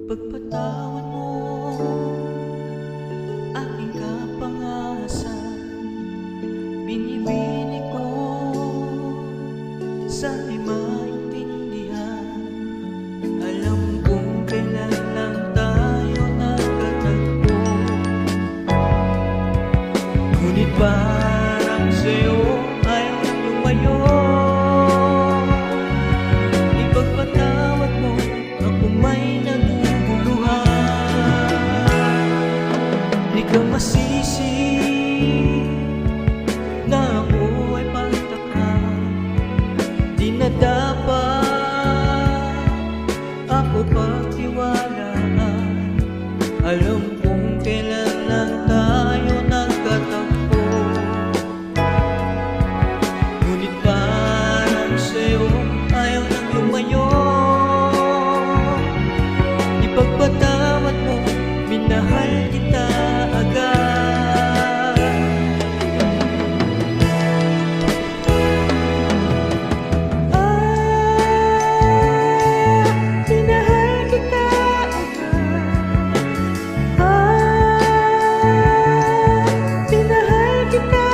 Pagpatawad mo aking kapangasan, binibini ko sana'y maintindihan. Alam kong kailan lang tayo nagkatagpo, ngunit parang sa'yo ayaw nang lumayo. Ipagpatawad mo ako may di ka masisi na ako ay pagtaka. Di na dapat ako pagtiwalaan. Alam kong kailan lang tayo nagkatagpo, ngunit parang sa'yo ayaw nang lumayo. Ipagpatawad mo, minahal kita agad. Minahal kita agad. Minahal kita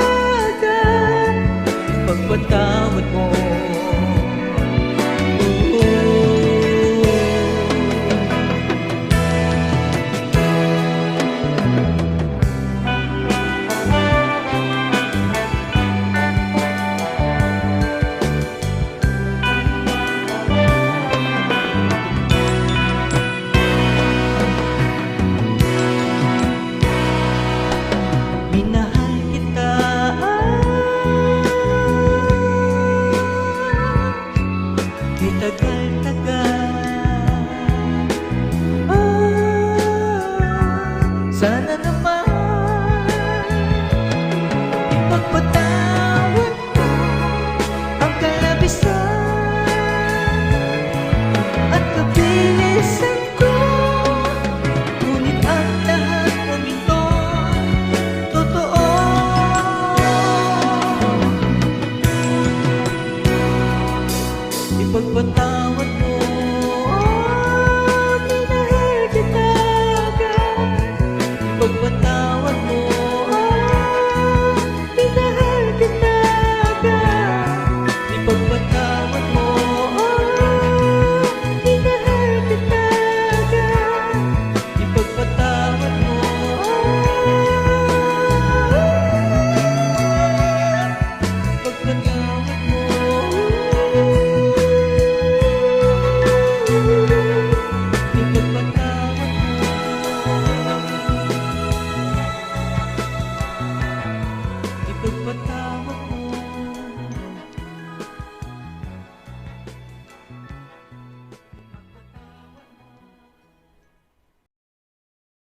agad. Pagpatawad mo, tagal-tagal. Sana naman ipagpatawad mo ang kalabisan at kabilisan.